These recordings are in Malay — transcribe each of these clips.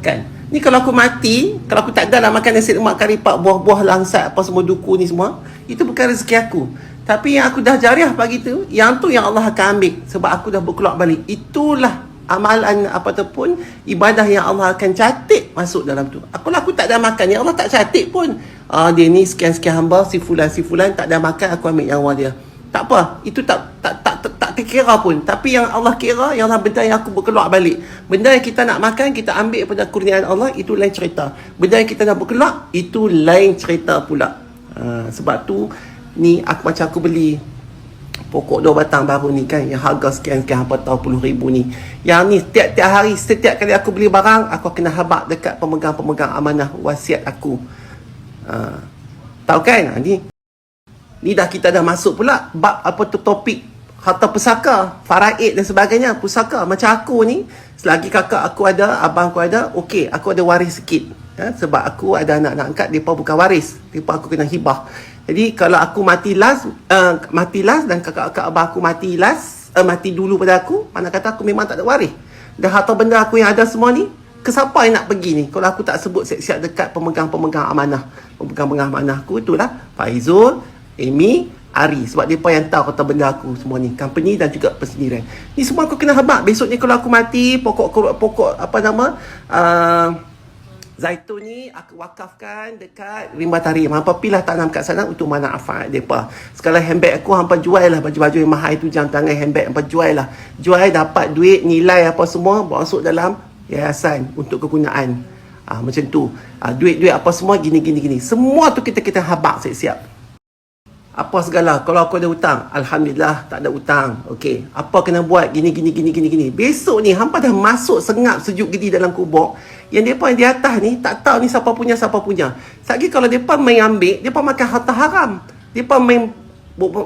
Kan? Ni kalau aku mati, kalau aku tak ada lah makan nasi lemak kari pak, buah-buah langsat apa semua duku ni semua, itu bukan rezeki aku. Tapi yang aku dah jariah pagi tu, yang tu yang Allah akan ambil sebab aku dah berkeluar balik. Itulah amalan apa tu pun, ibadah yang Allah akan catat masuk dalam tu. Aku tak ada makan, ya Allah tak catat pun. Dia ni sekian-sekian hamba, si fulan tak ada makan, aku ambil nyawa dia. Tak apa, itu tak terkira pun. Tapi yang Allah kira, yang Allah benda yang aku berkeluar balik. Benda yang kita nak makan, kita ambil pada kurniaan Allah, itu lain cerita. Benda yang kita nak berkeluar, itu lain cerita pula. Sebab tu ni macam aku beli pokok 2 batang baru ni kan, yang harga sekian-sekian apa tahu puluh ribu ni. Yang ni tiap-tiap hari, setiap kali aku beli barang, aku kena habaq dekat pemegang-pemegang amanah wasiat aku. Tahu kan? Ni dah kita dah masuk pula bab apa tu, topik harta pusaka, faraid dan sebagainya. Pusaka macam aku ni, selagi kakak aku ada, abang aku ada, okey, aku ada waris sikit. Sebab aku ada anak-anak angkat, mereka bukan waris, mereka aku kena hibah. Jadi kalau aku mati last dan kakak-kakak abang aku mati dulu pada aku, mana kata aku memang tak ada waris. Dan harta benda aku yang ada semua ni, ke siapa yang nak pergi ni? Kalau aku tak sebut siap-siap dekat pemegang-pemegang amanah. Pemegang-pemegang amanah aku itulah Faizul, Amy, Ari. Sebab mereka yang tahu harta benda aku semua ni, company dan juga persendirian. Ni semua aku kena habaq. Besok ni kalau aku mati, pokok apa nama, zaitun ni aku wakafkan dekat rimba tarim. Hampa pilah tanam kat sana untuk manfaat mereka. Sekali handbag aku hampa jual lah, baju-baju yang mahal tu, jam tangan handbag hampa jual lah. Jual dapat duit, nilai apa semua, bawa masuk dalam yayasan untuk kegunaan. Macam tu. Duit-duit apa semua gini. Semua tu kita habaq siap-siap. Apa segala, kalau aku ada hutang, alhamdulillah tak ada hutang. Okey, apa kena buat gini. Besok ni hampa dah masuk sengap sejuk gedi dalam kubur. Yang depa yang di atas ni tak tahu ni siapa punya. Satgi kalau depa main ambil, depa makan harta haram. Depa main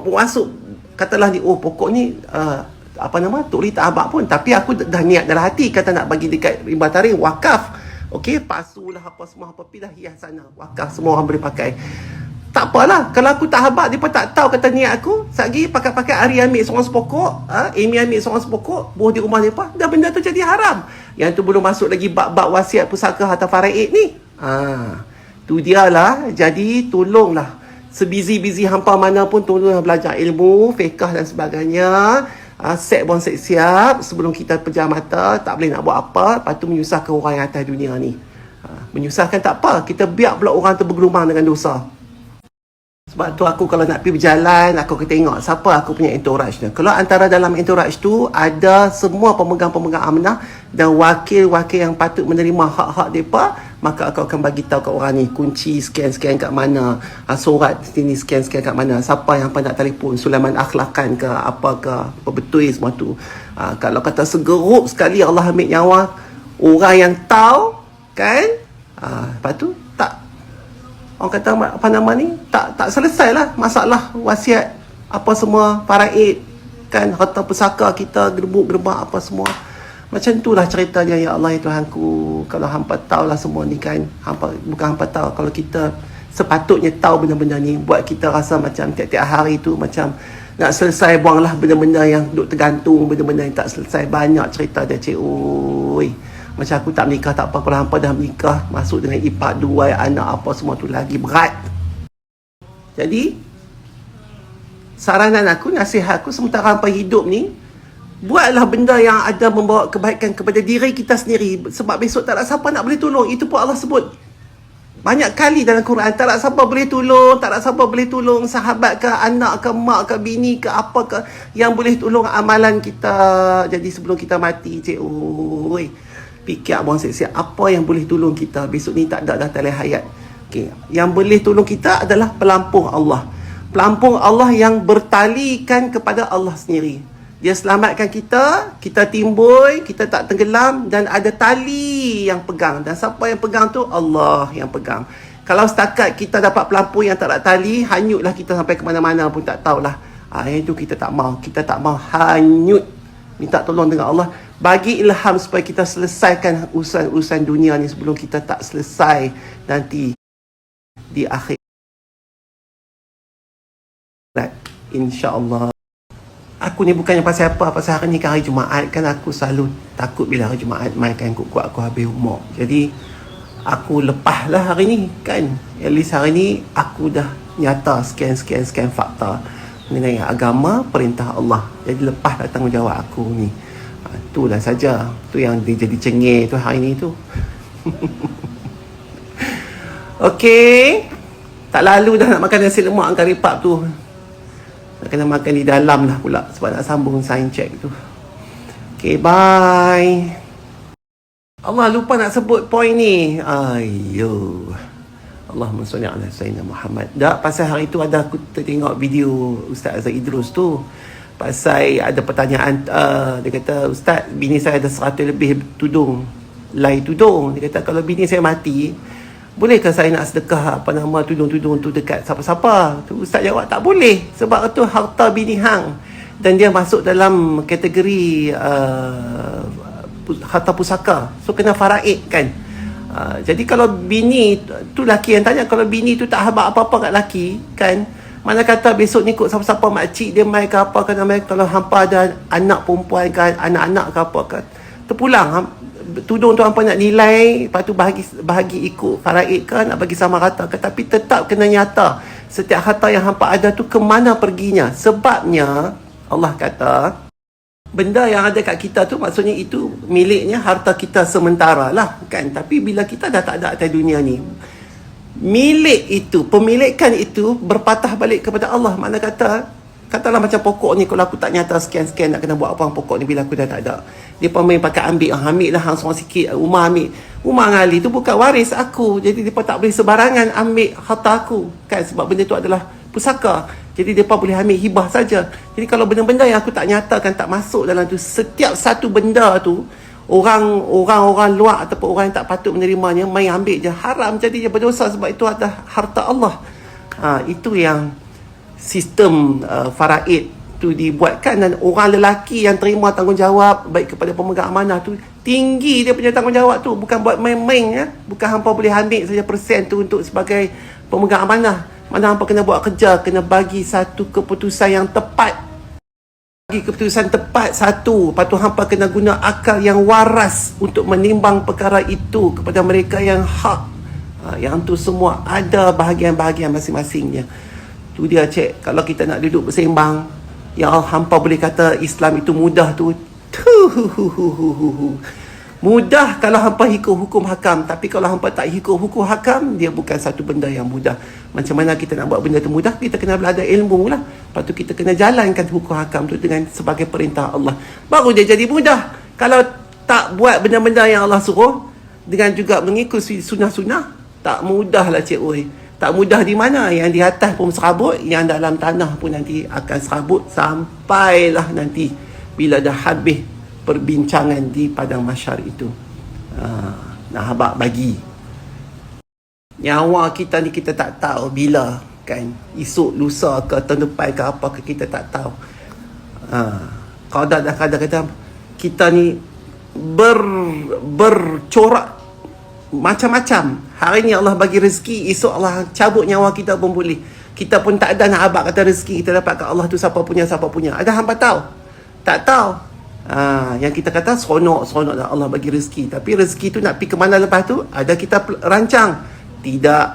masuk, katalah ni, pokok ni Tok Li tak habaq pun, tapi aku dah niat dalam hati kata nak bagi dekat rimba tarim, wakaf. Okey, pasulah apa semua, apa pilah hias sana, wakaf, semua orang boleh pakai. Tak apalah, kalau aku tak habaq, mereka tak tahu kata niat aku. Satgi pakai Ari ambil seorang sepokok, Amy ambil seorang sepokok, buah di rumah mereka, dah benda tu jadi haram. Yang tu belum masuk lagi bab-bab wasiat pusaka harta faraid ni. Tu dia lah. Jadi tolonglah, sebizi-bizi hampa mana pun, tolonglah belajar ilmu, fiqh dan sebagainya. Set pun siap sebelum kita pejam mata. Tak boleh nak buat apa, lepas tu menyusahkan orang yang atas dunia ni. Menyusahkan tak apa, kita biar pula orang tu bergelumang dengan dosa. Sebab tu aku kalau nak pergi berjalan, aku akan tengok siapa aku punya entourage ni. Kalau antara dalam entourage tu ada semua pemegang-pemegang amanah dan wakil-wakil yang patut menerima hak-hak mereka, maka aku akan bagi tahu kat orang ni kunci sekian-sekian kat mana, surat sini sekian-sekian kat mana, siapa yang nak telefon, Sulaiman Akhlakan ke apa ke, apa betul semua tu. Kalau kata segerup sekali Allah ambil nyawa orang yang tahu kan, lepas tu orang kata apa nama ni, tak selesai lah masalah wasiat apa semua faraid kan, harta pusaka kita, gerbuk-gerbak apa semua. Macam itulah ceritanya, ya Allah ya Tuhanku. Kalau hampa tahu lah semua ni kan, bukan hampa tahu, kalau kita sepatutnya tahu benda-benda ni, buat kita rasa macam tiap-tiap hari tu macam nak selesai, buanglah benda-benda yang duduk tergantung, benda-benda yang tak selesai. Banyak cerita dia, cik. Macam aku tak menikah tak apa, kalau hampa dah menikah, masuk dengan ipar, 2 anak apa semua tu lagi berat. Jadi saranan aku, nasihat aku, sementara hampa hidup ni, buatlah benda yang ada membawa kebaikan kepada diri kita sendiri. Sebab besok tak ada siapa nak boleh tolong. Itu pun Allah sebut banyak kali dalam Quran. Tak ada siapa boleh tolong, sahabat ke, anak ke, mak ke, bini ke, apa ke, yang boleh tolong amalan kita. Jadi sebelum kita mati, cik, fikir abang siap-siap apa yang boleh tolong kita. Besok ni tak ada dah tali hayat. Okay. Yang boleh tolong kita adalah pelampung Allah. Pelampung Allah yang bertalikan kepada Allah sendiri. Dia selamatkan kita timbul, kita tak tenggelam, dan ada tali yang pegang. Dan siapa yang pegang tu? Allah yang pegang. Kalau setakat kita dapat pelampung yang tak ada tali, hanyutlah kita sampai ke mana-mana pun tak tahulah. Itu kita tak mau. Kita tak mau hanyut. Minta tolong dengan Allah. Bagi ilham supaya kita selesaikan urusan dunia ni sebelum kita tak selesai nanti di akhir. InsyaAllah. Aku ni bukannya pasal apa, pasal hari ni kan hari Jumaat kan, aku selalu takut bila hari Jumaat mainkan kuat-kuat aku habis umur. Jadi aku lepas lah hari ni kan. At least hari ni aku dah nyata sekian fakta mengenai agama, perintah Allah. Jadi lepas lah tanggungjawab aku ni. Itulah saja. Tu yang dia jadi cengih tu hari ni tu. Okey. Tak lalu dah nak makan nasi lemak angkat ripak tu. Nak kena makan di dalam lah pula sebab nak sambung sign check tu. Okay, bye. Allah, lupa nak sebut poin ni. Ayo. Allahumma salli ala Sayyidina Muhammad. Tak, pasal hari tu ada aku tengok video Ustaz Azhar Idrus tu. Pasal ada pertanyaan, dia kata, Ustaz, bini saya ada 100 lebih tudung. Lai tudung. Dia kata, kalau bini saya mati, bolehkah saya nak sedekah tudung-tudung tu dekat siapa-siapa? Tu Ustaz jawab tak boleh, sebab itu harta bini hang dan dia masuk dalam kategori harta pusaka. So kena faraid kan. Jadi kalau bini tu, laki yang tanya, kalau bini tu tak habaq apa-apa kat laki kan, mana kata besok ni ikut siapa-siapa makcik dia mai ke apa kan, kalau hampa ada anak perempuan kan, anak-anak ke apa kan, terpulang tudung tu hampa nak nilai, lepas tu bahagi ikut faraid kan, nak bagi sama rata kan, tapi tetap kena nyata setiap harta yang hampa ada tu ke mana perginya. Sebabnya Allah kata benda yang ada kat kita tu maksudnya itu miliknya harta kita sementara lah kan, tapi bila kita dah tak ada atas dunia ni, milik itu, pemilikan itu berpatah balik kepada Allah. Mana katalah macam pokok ni, kalau aku tak nyata sekian-sekian nak kena buat apa pokok ni bila aku dah tak ada, dia main pakai ambil lah hang seorang sikit, Umar ambil. Umar ngali tu bukan waris aku, jadi dia tak boleh sebarangan ambil harta aku kan, sebab benda tu adalah pusaka. Jadi dia boleh ambil hibah saja. Jadi kalau benda-benda yang aku tak nyatakan, tak masuk dalam tu, setiap satu benda tu orang luar ataupun orang yang tak patut menerimanya main ambil je, haram, jadi dia berdosa sebab itu adalah harta Allah. Itu yang sistem faraid tu dibuatkan, dan orang lelaki yang terima tanggungjawab baik kepada pemegang amanah tu, tinggi dia punya tanggungjawab tu, bukan buat main-main ya. Bukan hampa boleh ambil saja persen tu untuk sebagai pemegang amanah. Mana hampa kena buat kerja, kena bagi satu keputusan yang tepat. Bagi keputusan tepat satu, lepas tu hampa kena guna akal yang waras untuk menimbang perkara itu kepada mereka yang hak. Yang tu semua ada bahagian-bahagian masing-masingnya. Tu dia cek, kalau kita nak duduk bersembang, yang hampa boleh kata Islam itu mudah tu, mudah kalau hampa ikut hukum hakam. Tapi kalau hampa tak ikut hukum hakam, dia bukan satu benda yang mudah. Macam mana kita nak buat benda tu mudah? Kita kena belajar ilmu lah. Lepas tu kita kena jalankan hukum hakam tu dengan sebagai perintah Allah, baru dia jadi mudah. Kalau tak buat benda-benda yang Allah suruh dengan juga mengikut sunnah-sunnah, tak mudah lah cik oi. Tak mudah di mana? Yang di atas pun serabut, yang dalam tanah pun nanti akan serabut, sampailah nanti bila dah habis perbincangan di padang mahsyar itu. Nak habaq bagi nyawa kita ni, kita tak tahu bila kan, esok lusa ke tahun depan ke apa ke, kita tak tahu. Kadang-kadang kita ni bercorak macam-macam. Hari ni Allah bagi rezeki, esok Allah cabut nyawa kita pun boleh. Kita pun tak ada nak abak kata rezeki kita dapat kat Allah tu siapa punya. Ada hampa tahu? Tak tahu. Yang kita kata seronok dah Allah bagi rezeki, tapi rezeki tu nak pergi ke mana lepas tu, ada kita rancang? Tidak.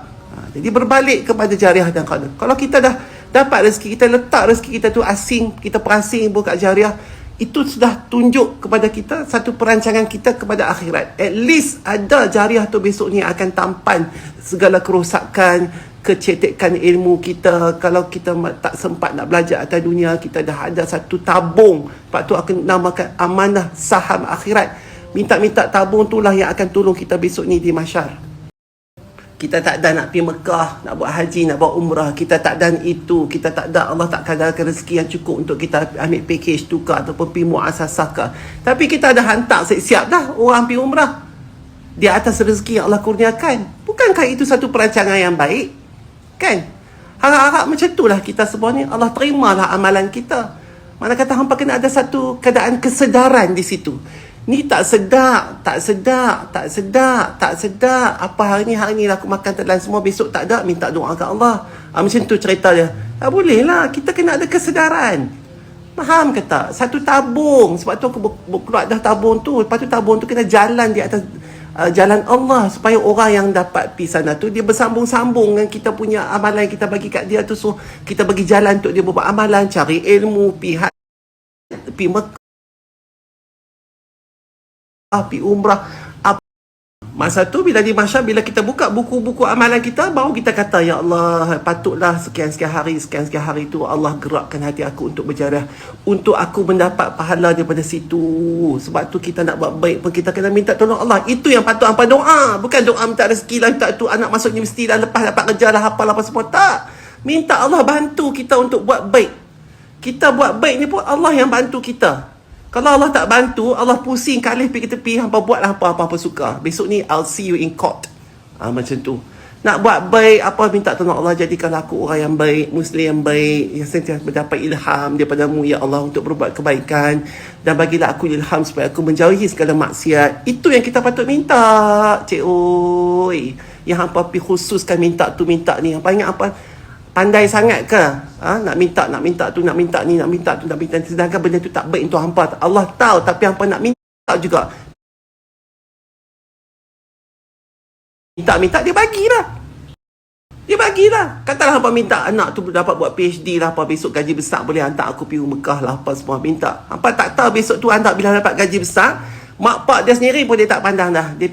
Jadi berbalik kepada jariah dan qadar. Kalau kita dah dapat rezeki, kita letak rezeki kita tu asing, kita perasing buka jariah, itu sudah tunjuk kepada kita satu perancangan kita kepada akhirat. At least ada jariah tu besok ni akan tampan segala kerosakan, kecetekan ilmu kita. Kalau kita tak sempat nak belajar atas dunia, kita dah ada satu tabung. Lepas tu akan namakan amanah saham akhirat. Minta-minta tabung itulah yang akan tolong kita besok ni di mahsyar. Kita tak ada nak pergi Mekah, nak buat haji, nak buat umrah. Kita tak ada itu. Kita tak ada, Allah tak kadarkan rezeki yang cukup untuk kita ambil package tukar ataupun pergi muasasah ke. Tapi kita ada hantar siap-siap dah orang pergi umrah di atas rezeki yang Allah kurniakan. Bukankah itu satu perancangan yang baik? Kan? Harap-harap macam itulah kita semua ni. Allah terimalah amalan kita. Mana kata hampa kena ada satu keadaan kesedaran di situ. Ni tak sedap. Apa hari ni lah aku makan telan semua, besok tak ada, minta doa ke Allah. Macam tu cerita dia. Tak boleh lah. Kita kena ada kesedaran. Faham ke tak? Satu tabung. Sebab tu aku keluar dah tabung tu. Lepas tu tabung tu kena jalan di atas jalan Allah, supaya orang yang dapat pergi sana tu dia bersambung-sambung dengan kita punya amalan yang kita bagi kat dia tu. So kita bagi jalan untuk dia buat amalan, cari ilmu, pergi Mekah, pergi umrah. Masa tu bila di mahsyar, bila kita buka buku-buku amalan kita, baru kita kata, ya Allah, patutlah sekian-sekian hari tu Allah gerakkan hati aku untuk berjariah, untuk aku mendapat pahala daripada situ. Sebab tu kita nak buat baik pun kita kena minta tolong Allah. Itu yang patut hampa doa. Bukan doa minta rezeki lah, minta tu anak masuk universiti lah, lepas dapat kerja lah, apalah apa semua. Tak. Minta Allah bantu kita untuk buat baik. Kita buat baik ni pun Allah yang bantu kita. Kalau Allah tak bantu, Allah pusing kalih pergi ke tepi, hampa buatlah apa-apa suka. Besok ni I'll see you in court. Macam tu. Nak buat baik, apa minta tolong Allah, jadikanlah aku orang yang baik, Muslim yang baik, yang sentiasa mendapat ilham daripada-Mu ya Allah untuk berbuat kebaikan, dan bagilah aku ilham supaya aku menjauhi segala maksiat. Itu yang kita patut minta, cik oi. Yang hampa pergi khususkan minta tu minta ni. Hampa ingat apa? Pandai sangat ke? Nak minta tu, nak minta ni, nak minta tu, nak minta ni. Sedangkan benda tu tak baik untuk hampa. Allah tahu, tapi hampa nak minta juga. Minta, dia bagilah. Dia bagilah. Katalah hampa minta anak tu dapat buat PhD lah, apa besok gaji besar boleh hantar aku pergi Mekah lah, apa semua minta. Hampa tak tahu besok tu hantar bila dapat gaji besar, mak pak dia sendiri pun dia tak pandang dah. Dia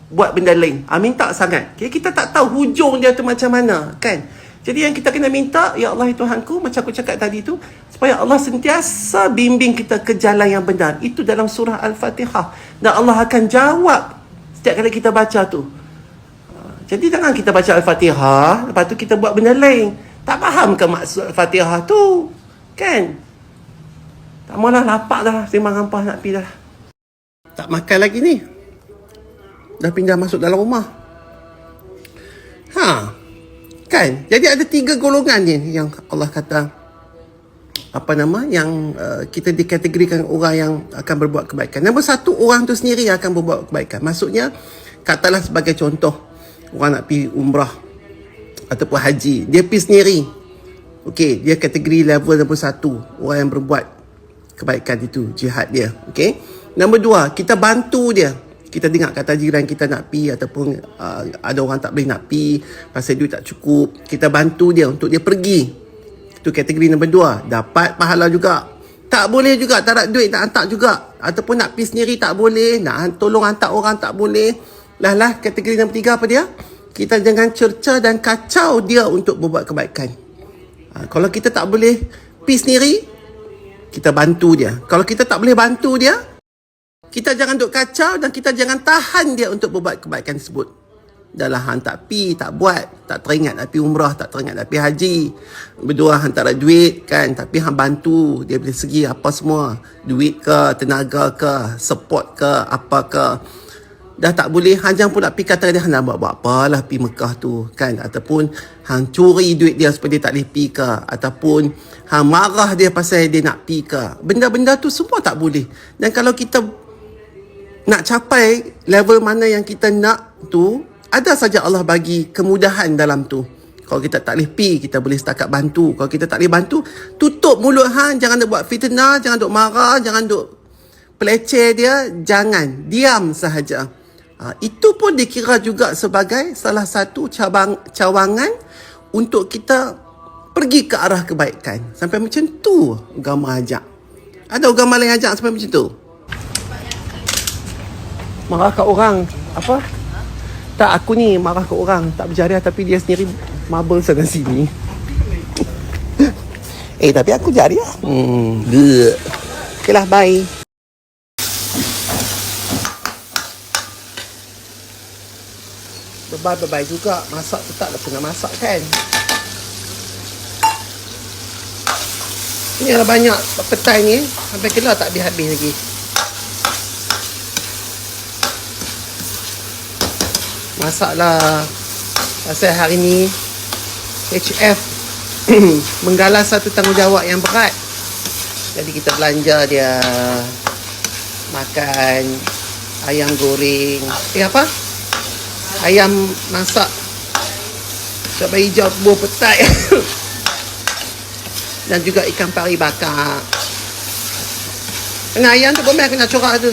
buat benda lain. Minta sangat. Kita tak tahu hujung dia tu macam mana, kan? Jadi yang kita kena minta, ya Allah Tuhanku, macam aku cakap tadi tu, supaya Allah sentiasa bimbing kita ke jalan yang benar. Itu dalam surah Al-Fatihah. Dan Allah akan jawab setiap kali kita baca tu. Jadi jangan kita baca Al-Fatihah, lepas tu kita buat benda lain. Tak faham ke maksud Al-Fatihah tu? Kan? Tak maulah, lapar dah. Memang hampa nak pergi dah. Tak makan lagi ni. Dah pindah masuk dalam rumah. Kan? Jadi ada 3 golongan ni yang Allah kata, yang kita dikategorikan orang yang akan berbuat kebaikan. Nombor 1, orang tu sendiri yang akan berbuat kebaikan. Maksudnya, katalah sebagai contoh, orang nak pergi umrah ataupun haji, dia pergi sendiri. Okey, dia kategori level nombor 1, orang yang berbuat kebaikan itu, jihad dia. Okey. Nombor 2, kita bantu dia. Kita dengar kata jiran kita nak pi, ataupun ada orang tak boleh nak pi pasal duit tak cukup, kita bantu dia untuk dia pergi. Itu kategori nombor 2, dapat pahala juga. Tak boleh juga, tak ada duit nak hantar juga, ataupun nak pi sendiri tak boleh, nak tolong hantar orang tak boleh. Lah kategori nombor 3 apa dia? Kita jangan cerca dan kacau dia untuk membuat kebaikan. Kalau kita tak boleh pi sendiri, kita bantu dia. Kalau kita tak boleh bantu dia, kita jangan duk kacau dan kita jangan tahan dia untuk berbuat kebaikan tersebut. Dah lah, hang tak pi, tak buat, tak teringat nak pi umrah, tak teringat nak pi haji. Berdua hang tak ada duit kan, tapi hang bantu dia dari segi apa semua. Duit ke, tenaga ke, support ke, apa ke. Dah tak boleh, hang jangan pun nak pi kata dia hang nak buat apalah pi Mekah tu kan. Ataupun hang curi duit dia supaya dia tak boleh pi ke. Ataupun hang marah dia pasal dia nak pi ke. Benda-benda tu semua tak boleh. Dan kalau kita nak capai level mana yang kita nak tu, ada saja Allah bagi kemudahan dalam tu. Kalau kita tak boleh pi, kita boleh setakat bantu. Kalau kita tak boleh bantu, tutup mulut hang, jangan duk buat fitnah, jangan duk marah, jangan duk peleceh dia, jangan, diam sahaja. Itu pun dikira juga sebagai salah satu cawangan untuk kita pergi ke arah kebaikan. Sampai macam tu agama ajak. Ada agama lain ajak sampai macam tu. Marah kat orang. Apa? Tak, aku ni marah kat orang. Tak berjariah tapi dia sendiri mabel sana sini. Tapi aku jariah. Okay lah, bye. Bye-bye juga. Masak tu taklah pernah masak kan. Ini ada banyak petai ni. Sampai kelar tak habis-habis lagi. Masaklah. Pasal hari ni HF menggalas satu tanggungjawab yang berat. Jadi kita belanja dia. Makan ayam goreng. Apa? Ayam masak cabai hijau buah petai. Dan juga ikan pari bakar. Kena ayam tu bomel aku nak corak tu.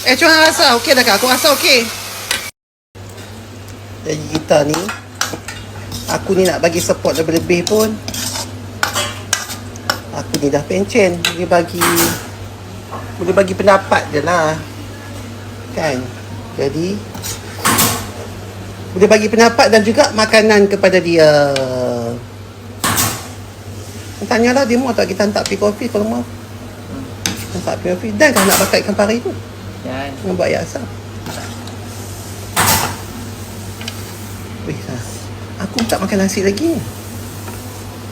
Cuhang rasa okey dah kak? Aku rasa okey. Jadi kita ni, aku ni nak bagi support lebih-lebih pun, aku ni dah pencen. Boleh bagi pendapat je lah, kan? Jadi boleh bagi pendapat dan juga makanan kepada dia. Tanyalah dia mau tak kita hantar pergi kopi kalau mau. Hantar pergi kopi. Dan kan nak bakar ikan pari tu. Dan Nak buat air asam. Weh, aku tak makan nasi lagi.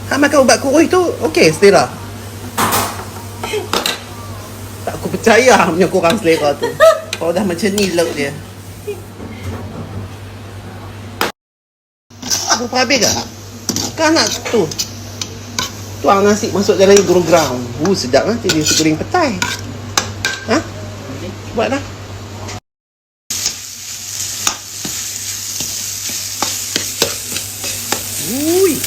Makan ubat kurus tu okey selera. Tak aku percaya punya kurang selera tu. Kalau dah macam ni lauk dia. Aku habis ke? Kan nak tu. Tuang nasi masuk dalam ground. Sedap lah. Jadi nasi goreng petai. Buat lah. Ui.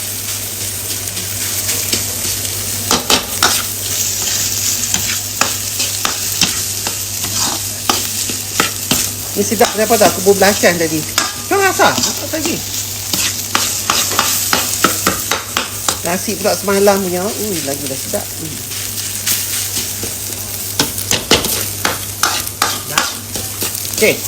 Ni sedap daripada aku berbelacan tadi. Kau rasa? Apa lagi? Nasi pula semalam punya. Lagi dah sedap. Okay.